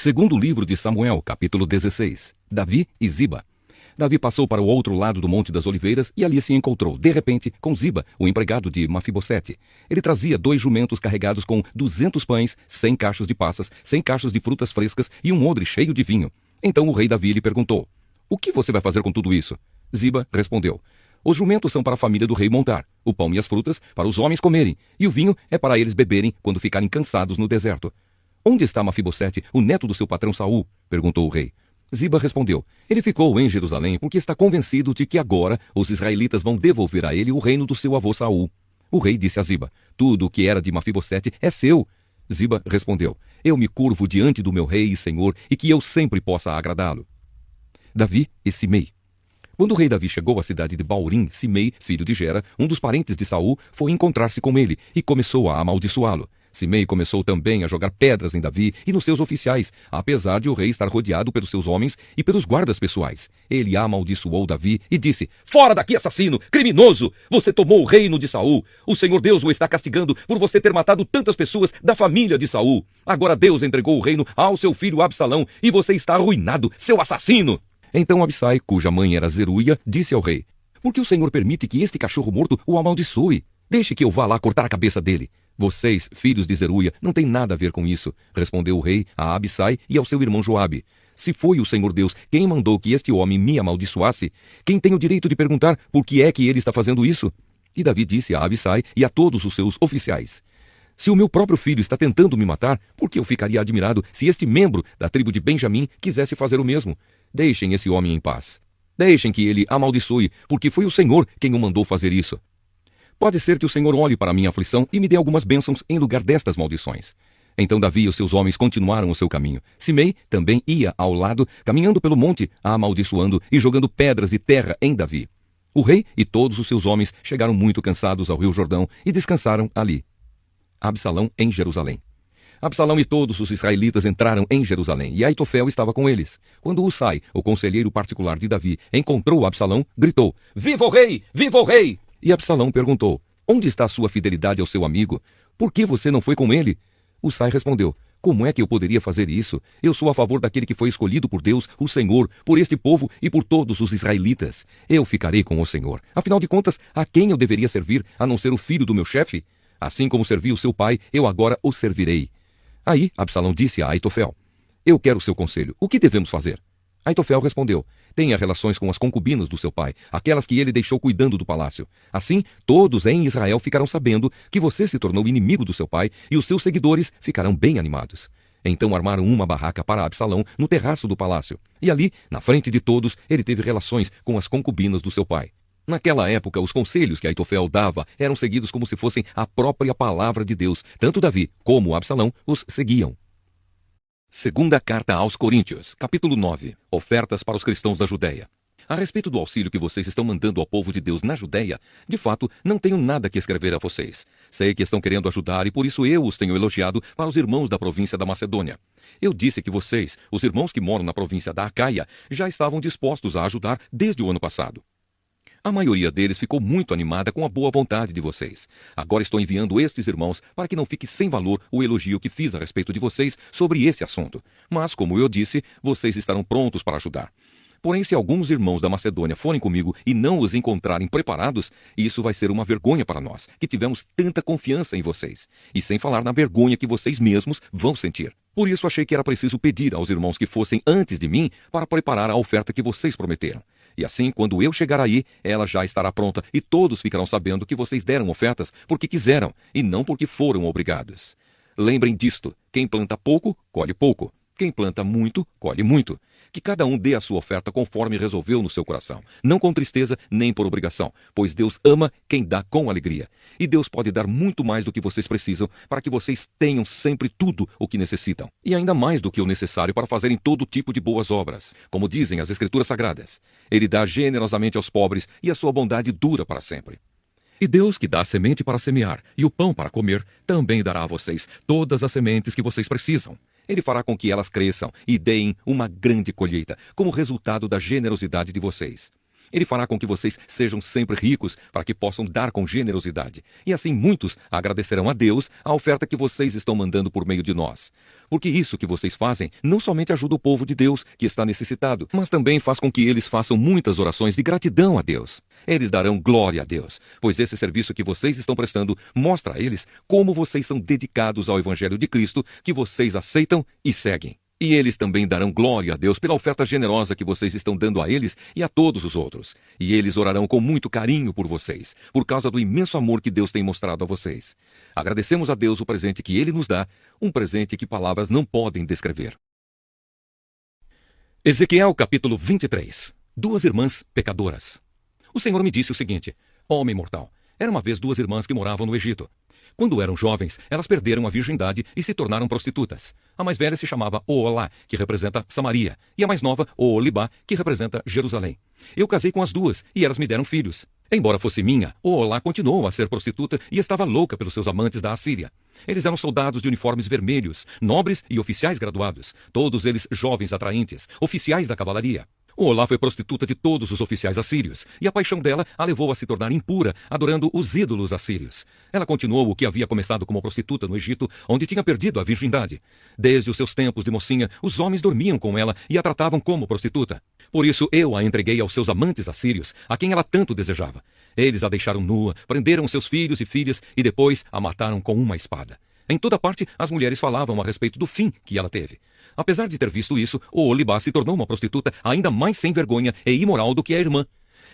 Segundo livro de Samuel, capítulo 16. Davi e Ziba. Davi passou para o outro lado do Monte das Oliveiras e ali se encontrou, de repente, com Ziba, o empregado de Mafibosete. Ele trazia 2 jumentos carregados com 200 pães, 100 cachos de passas, 100 cachos de frutas frescas e um odre cheio de vinho. Então o rei Davi lhe perguntou: "O que você vai fazer com tudo isso?" Ziba respondeu: "Os jumentos são para a família do rei montar, o pão e as frutas para os homens comerem, e o vinho é para eles beberem quando ficarem cansados no deserto." "Onde está Mafibosete, o neto do seu patrão Saul?" perguntou o rei. Ziba respondeu: "Ele ficou em Jerusalém porque está convencido de que agora os israelitas vão devolver a ele o reino do seu avô Saul." O rei disse a Ziba: "Tudo o que era de Mafibosete é seu." Ziba respondeu: "Eu me curvo diante do meu rei e senhor, e que eu sempre possa agradá-lo." Davi e Simei. Quando o rei Davi chegou à cidade de Baurim, Simei, filho de Gera, um dos parentes de Saul, foi encontrar-se com ele e começou a amaldiçoá-lo. Simei começou também a jogar pedras em Davi e nos seus oficiais, apesar de o rei estar rodeado pelos seus homens e pelos guardas pessoais. Ele amaldiçoou Davi e disse: "Fora daqui, assassino, criminoso! Você tomou o reino de Saul. O Senhor Deus o está castigando por você ter matado tantas pessoas da família de Saul. Agora Deus entregou o reino ao seu filho Absalão e você está arruinado, seu assassino!" Então Abissai, cuja mãe era Zeruia, disse ao rei: "Por que o Senhor permite que este cachorro morto o amaldiçoe? Deixe que eu vá lá cortar a cabeça dele." "Vocês, filhos de Zeruia, não têm nada a ver com isso", respondeu o rei a Abissai e ao seu irmão Joabe. "Se foi o Senhor Deus quem mandou que este homem me amaldiçoasse, quem tem o direito de perguntar por que é que ele está fazendo isso?" E Davi disse a Abissai e a todos os seus oficiais: "Se o meu próprio filho está tentando me matar, por que eu ficaria admirado se este membro da tribo de Benjamim quisesse fazer o mesmo? Deixem esse homem em paz. Deixem que ele amaldiçoe, porque foi o Senhor quem o mandou fazer isso. Pode ser que o Senhor olhe para a minha aflição e me dê algumas bênçãos em lugar destas maldições." Então Davi e os seus homens continuaram o seu caminho. Simei também ia ao lado, caminhando pelo monte, amaldiçoando e jogando pedras e terra em Davi. O rei e todos os seus homens chegaram muito cansados ao rio Jordão e descansaram ali. Absalão em Jerusalém. Absalão e todos os israelitas entraram em Jerusalém, e Aitofel estava com eles. Quando Husai, o conselheiro particular de Davi, encontrou Absalão, gritou: "Viva o rei! Viva o rei!" E Absalão perguntou: "Onde está a sua fidelidade ao seu amigo? Por que você não foi com ele?" Husai respondeu: "Como é que eu poderia fazer isso? Eu sou a favor daquele que foi escolhido por Deus, o Senhor, por este povo e por todos os israelitas. Eu ficarei com o Senhor. Afinal de contas, a quem eu deveria servir, a não ser o filho do meu chefe? Assim como servi o seu pai, eu agora o servirei." Aí Absalão disse a Aitofel: "Eu quero o seu conselho. O que devemos fazer?" Aitofel respondeu: "Tenha relações com as concubinas do seu pai, aquelas que ele deixou cuidando do palácio. Assim, todos em Israel ficarão sabendo que você se tornou inimigo do seu pai e os seus seguidores ficarão bem animados." Então armaram uma barraca para Absalão no terraço do palácio. E ali, na frente de todos, ele teve relações com as concubinas do seu pai. Naquela época, os conselhos que Aitofel dava eram seguidos como se fossem a própria palavra de Deus. Tanto Davi como Absalão os seguiam. Segunda carta aos Coríntios, capítulo 9. Ofertas para os cristãos da Judéia. A respeito do auxílio que vocês estão mandando ao povo de Deus na Judéia, de fato, não tenho nada que escrever a vocês. Sei que estão querendo ajudar e por isso eu os tenho elogiado para os irmãos da província da Macedônia. Eu disse que vocês, os irmãos que moram na província da Acaia, já estavam dispostos a ajudar desde o ano passado. A maioria deles ficou muito animada com a boa vontade de vocês. Agora estou enviando estes irmãos para que não fique sem valor o elogio que fiz a respeito de vocês sobre esse assunto. Mas, como eu disse, vocês estarão prontos para ajudar. Porém, se alguns irmãos da Macedônia forem comigo e não os encontrarem preparados, isso vai ser uma vergonha para nós, que tivemos tanta confiança em vocês. E sem falar na vergonha que vocês mesmos vão sentir. Por isso achei que era preciso pedir aos irmãos que fossem antes de mim para preparar a oferta que vocês prometeram. E assim, quando eu chegar aí, ela já estará pronta e todos ficarão sabendo que vocês deram ofertas porque quiseram e não porque foram obrigados. Lembrem disto: quem planta pouco, colhe pouco. Quem planta muito, colhe muito. Que cada um dê a sua oferta conforme resolveu no seu coração, não com tristeza nem por obrigação, pois Deus ama quem dá com alegria. E Deus pode dar muito mais do que vocês precisam para que vocês tenham sempre tudo o que necessitam. E ainda mais do que o necessário para fazerem todo tipo de boas obras. Como dizem as Escrituras Sagradas, Ele dá generosamente aos pobres e a sua bondade dura para sempre. E Deus, que dá a semente para semear e o pão para comer, também dará a vocês todas as sementes que vocês precisam. Ele fará com que elas cresçam e deem uma grande colheita, como resultado da generosidade de vocês. Ele fará com que vocês sejam sempre ricos, para que possam dar com generosidade. E assim muitos agradecerão a Deus a oferta que vocês estão mandando por meio de nós. Porque isso que vocês fazem não somente ajuda o povo de Deus, que está necessitado, mas também faz com que eles façam muitas orações de gratidão a Deus. Eles darão glória a Deus, pois esse serviço que vocês estão prestando mostra a eles como vocês são dedicados ao Evangelho de Cristo, que vocês aceitam e seguem. E eles também darão glória a Deus pela oferta generosa que vocês estão dando a eles e a todos os outros. E eles orarão com muito carinho por vocês, por causa do imenso amor que Deus tem mostrado a vocês. Agradecemos a Deus o presente que Ele nos dá, um presente que palavras não podem descrever. Ezequiel capítulo 23. Duas irmãs pecadoras. O Senhor me disse o seguinte: homem mortal, era uma vez duas irmãs que moravam no Egito. Quando eram jovens, elas perderam a virgindade e se tornaram prostitutas. A mais velha se chamava Oolá, que representa Samaria, e a mais nova, Oolibá, que representa Jerusalém. Eu casei com as duas, e elas me deram filhos. Embora fosse minha, Oolá continuou a ser prostituta e estava louca pelos seus amantes da Assíria. Eles eram soldados de uniformes vermelhos, nobres e oficiais graduados, todos eles jovens atraentes, oficiais da cavalaria. Oolá foi prostituta de todos os oficiais assírios, e a paixão dela a levou a se tornar impura, adorando os ídolos assírios. Ela continuou o que havia começado como prostituta no Egito, onde tinha perdido a virgindade. Desde os seus tempos de mocinha, os homens dormiam com ela e a tratavam como prostituta. Por isso eu a entreguei aos seus amantes assírios, a quem ela tanto desejava. Eles a deixaram nua, prenderam seus filhos e filhas e depois a mataram com uma espada. Em toda parte, as mulheres falavam a respeito do fim que ela teve. Apesar de ter visto isso, Oolibá se tornou uma prostituta ainda mais sem vergonha e imoral do que a irmã.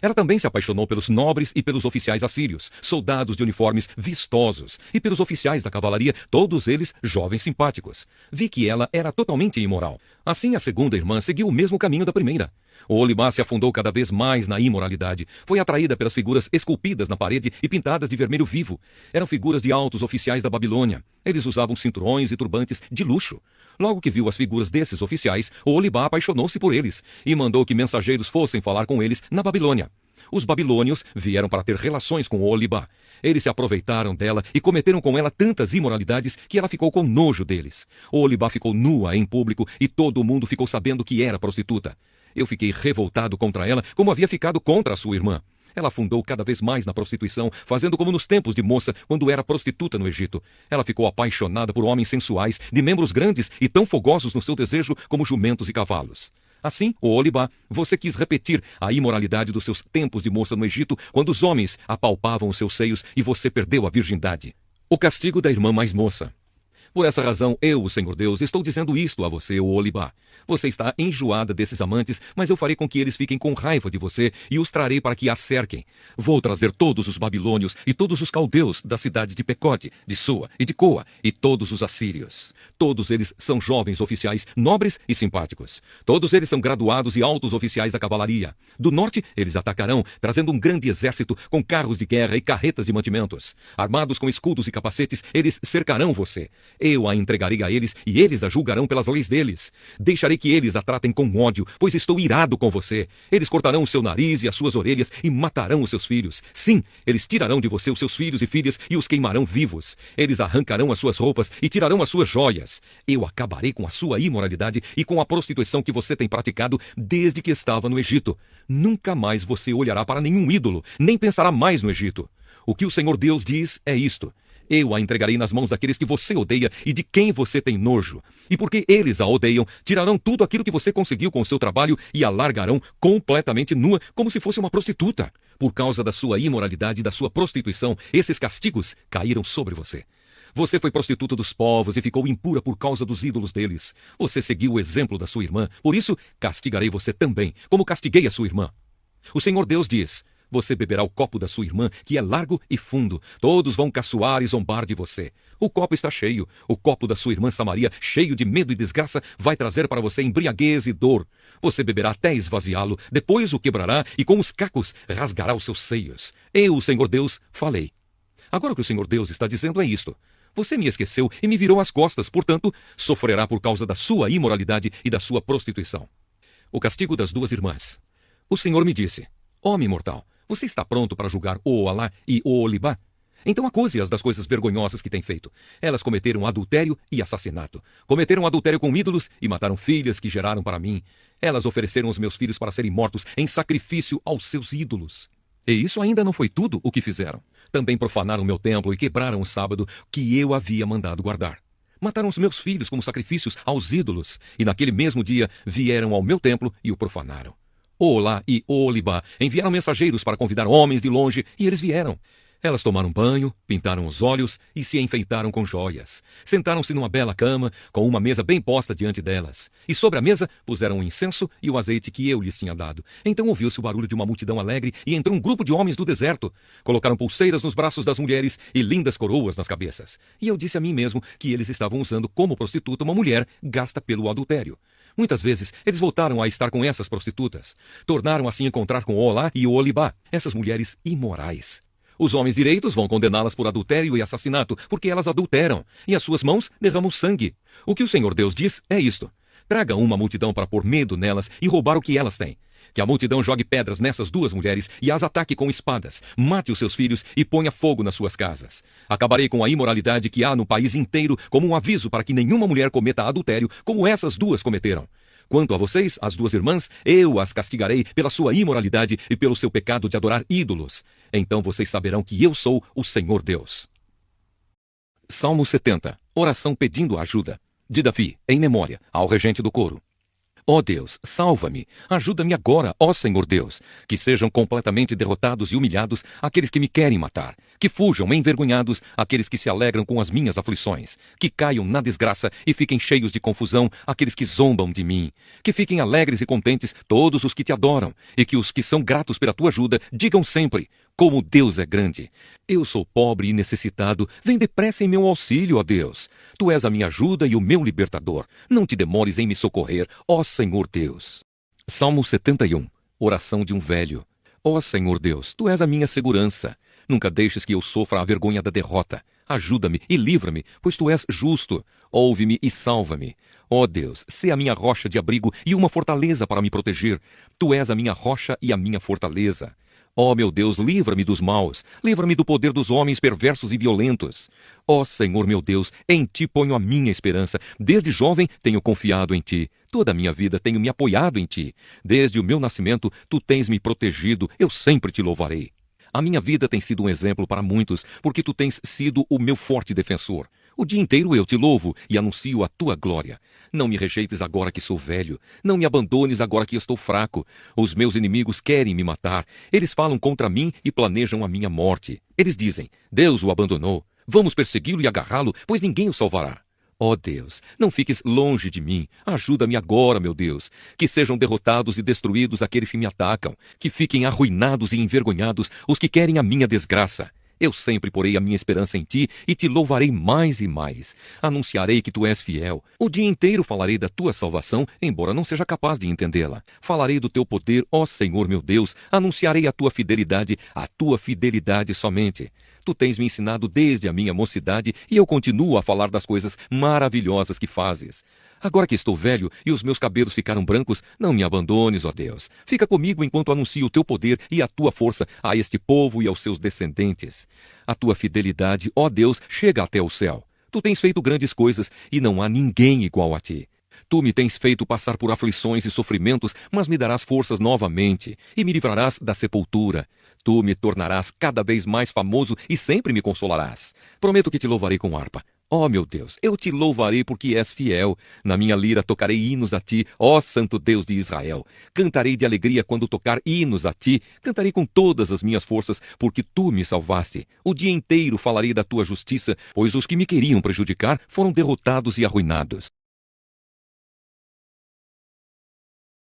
Ela também se apaixonou pelos nobres e pelos oficiais assírios, soldados de uniformes vistosos, e pelos oficiais da cavalaria, todos eles jovens simpáticos. Vi que ela era totalmente imoral. Assim, a segunda irmã seguiu o mesmo caminho da primeira. Oolibá se afundou cada vez mais na imoralidade. Foi atraída pelas figuras esculpidas na parede e pintadas de vermelho vivo. Eram figuras de altos oficiais da Babilônia. Eles usavam cinturões e turbantes de luxo. Logo que viu as figuras desses oficiais, Oolibá apaixonou-se por eles e mandou que mensageiros fossem falar com eles na Babilônia. Os babilônios vieram para ter relações com Oolibá. Eles se aproveitaram dela e cometeram com ela tantas imoralidades que ela ficou com nojo deles. Oolibá ficou nua em público e todo mundo ficou sabendo que era prostituta. Eu fiquei revoltado contra ela, como havia ficado contra a sua irmã. Ela afundou cada vez mais na prostituição, fazendo como nos tempos de moça, quando era prostituta no Egito. Ela ficou apaixonada por homens sensuais, de membros grandes e tão fogosos no seu desejo como jumentos e cavalos. Assim, Oolibá, você quis repetir a imoralidade dos seus tempos de moça no Egito, quando os homens apalpavam os seus seios e você perdeu a virgindade. O castigo da irmã mais moça. Por essa razão, eu, o Senhor Deus, estou dizendo isto a você, Oolibá. Você está enjoada desses amantes, mas eu farei com que eles fiquem com raiva de você e os trarei para que a cerquem. Vou trazer todos os babilônios e todos os caldeus das cidades de Pecode, de Soa e de Coa, e todos os assírios. Todos eles são jovens oficiais, nobres e simpáticos. Todos eles são graduados e altos oficiais da cavalaria. Do norte, eles atacarão, trazendo um grande exército com carros de guerra e carretas de mantimentos. Armados com escudos e capacetes, eles cercarão você. Eu a entregarei a eles e eles a julgarão pelas leis deles. Deixarei que eles a tratem com ódio, pois estou irado com você. Eles cortarão o seu nariz e as suas orelhas e matarão os seus filhos. Sim, eles tirarão de você os seus filhos e filhas e os queimarão vivos. Eles arrancarão as suas roupas e tirarão as suas joias. Eu acabarei com a sua imoralidade e com a prostituição que você tem praticado desde que estava no Egito. Nunca mais você olhará para nenhum ídolo, nem pensará mais no Egito. O que o Senhor Deus diz é isto: eu a entregarei nas mãos daqueles que você odeia e de quem você tem nojo. E porque eles a odeiam, tirarão tudo aquilo que você conseguiu com o seu trabalho e a largarão completamente nua, como se fosse uma prostituta. Por causa da sua imoralidade e da sua prostituição, esses castigos caíram sobre você. Você foi prostituta dos povos e ficou impura por causa dos ídolos deles. Você seguiu o exemplo da sua irmã, por isso castigarei você também, como castiguei a sua irmã. O Senhor Deus diz: você beberá o copo da sua irmã, que é largo e fundo. Todos vão caçoar e zombar de você. O copo está cheio. O copo da sua irmã Samaria, cheio de medo e desgraça, vai trazer para você embriaguez e dor. Você beberá até esvaziá-lo, depois o quebrará e com os cacos rasgará os seus seios. Eu, o Senhor Deus, falei. Agora o que o Senhor Deus está dizendo é isto: você me esqueceu e me virou as costas, portanto, sofrerá por causa da sua imoralidade e da sua prostituição. O castigo das duas irmãs. O Senhor me disse: homem mortal, você está pronto para julgar Oolá e Oolibá? Então acuse-as das coisas vergonhosas que têm feito. Elas cometeram adultério e assassinato. Cometeram adultério com ídolos e mataram filhas que geraram para mim. Elas ofereceram os meus filhos para serem mortos em sacrifício aos seus ídolos. E isso ainda não foi tudo o que fizeram. Também profanaram meu templo e quebraram o sábado que eu havia mandado guardar. Mataram os meus filhos como sacrifícios aos ídolos, e naquele mesmo dia vieram ao meu templo e o profanaram. Olá e Olibá enviaram mensageiros para convidar homens de longe, e eles vieram. Elas tomaram banho, pintaram os olhos e se enfeitaram com joias. Sentaram-se numa bela cama, com uma mesa bem posta diante delas. E sobre a mesa puseram o incenso e o azeite que eu lhes tinha dado. Então ouviu-se o barulho de uma multidão alegre e entrou um grupo de homens do deserto. Colocaram pulseiras nos braços das mulheres e lindas coroas nas cabeças. E eu disse a mim mesmo que eles estavam usando como prostituta uma mulher gasta pelo adultério. Muitas vezes eles voltaram a estar com essas prostitutas. Tornaram assim a encontrar com Olá e Olibá, essas mulheres imorais. Os homens direitos vão condená-las por adultério e assassinato, porque elas adulteram, e as suas mãos derramam sangue. O que o Senhor Deus diz é isto: traga uma multidão para pôr medo nelas e roubar o que elas têm. Que a multidão jogue pedras nessas duas mulheres e as ataque com espadas, mate os seus filhos e ponha fogo nas suas casas. Acabarei com a imoralidade que há no país inteiro como um aviso para que nenhuma mulher cometa adultério como essas duas cometeram. Quanto a vocês, as duas irmãs, eu as castigarei pela sua imoralidade e pelo seu pecado de adorar ídolos. Então vocês saberão que eu sou o Senhor Deus. Salmo 70. Oração pedindo ajuda. De Davi, em memória, ao regente do coro. Ó Deus, salva-me, ajuda-me agora, ó Senhor Deus, que sejam completamente derrotados e humilhados aqueles que me querem matar, que fujam envergonhados aqueles que se alegram com as minhas aflições, que caiam na desgraça e fiquem cheios de confusão aqueles que zombam de mim, que fiquem alegres e contentes todos os que te adoram, e que os que são gratos pela tua ajuda digam sempre: como Deus é grande. Eu sou pobre e necessitado, vem depressa em meu auxílio, ó Deus. Tu és a minha ajuda e o meu libertador. Não te demores em me socorrer, ó Senhor Deus. Salmo 71. Oração de um velho. Ó Senhor Deus, tu és a minha segurança. Nunca deixes que eu sofra a vergonha da derrota. Ajuda-me e livra-me, pois tu és justo. Ouve-me e salva-me. Ó Deus, sê a minha rocha de abrigo e uma fortaleza para me proteger. Tu és a minha rocha e a minha fortaleza. Ó meu Deus, livra-me dos maus, livra-me do poder dos homens perversos e violentos. Ó Senhor meu Deus, em ti ponho a minha esperança. Desde jovem tenho confiado em ti. Toda a minha vida tenho me apoiado em ti. Desde o meu nascimento tu tens me protegido, eu sempre te louvarei. A minha vida tem sido um exemplo para muitos, porque tu tens sido o meu forte defensor. O dia inteiro eu te louvo e anuncio a tua glória. Não me rejeites agora que sou velho. Não me abandones agora que estou fraco. Os meus inimigos querem me matar. Eles falam contra mim e planejam a minha morte. Eles dizem: Deus o abandonou. Vamos persegui-lo e agarrá-lo, pois ninguém o salvará. Ó Deus, não fiques longe de mim. Ajuda-me agora, meu Deus. Que sejam derrotados e destruídos aqueles que me atacam. Que fiquem arruinados e envergonhados os que querem a minha desgraça. Eu sempre porei a minha esperança em ti e te louvarei mais e mais. Anunciarei que tu és fiel. O dia inteiro falarei da tua salvação, embora não seja capaz de entendê-la. Falarei do teu poder, ó Senhor meu Deus. Anunciarei a tua fidelidade somente. Tu tens me ensinado desde a minha mocidade e eu continuo a falar das coisas maravilhosas que fazes. Agora que estou velho e os meus cabelos ficaram brancos, não me abandones, ó Deus. Fica comigo enquanto anuncio o teu poder e a tua força a este povo e aos seus descendentes. A tua fidelidade, ó Deus, chega até o céu. Tu tens feito grandes coisas e não há ninguém igual a ti. Tu me tens feito passar por aflições e sofrimentos, mas me darás forças novamente e me livrarás da sepultura. Tu me tornarás cada vez mais famoso e sempre me consolarás. Prometo que te louvarei com harpa. Ó meu Deus, eu te louvarei porque és fiel. Na minha lira tocarei hinos a ti, ó Santo Deus de Israel. Cantarei de alegria quando tocar hinos a ti. Cantarei com todas as minhas forças, porque tu me salvaste. O dia inteiro falarei da tua justiça, pois os que me queriam prejudicar foram derrotados e arruinados.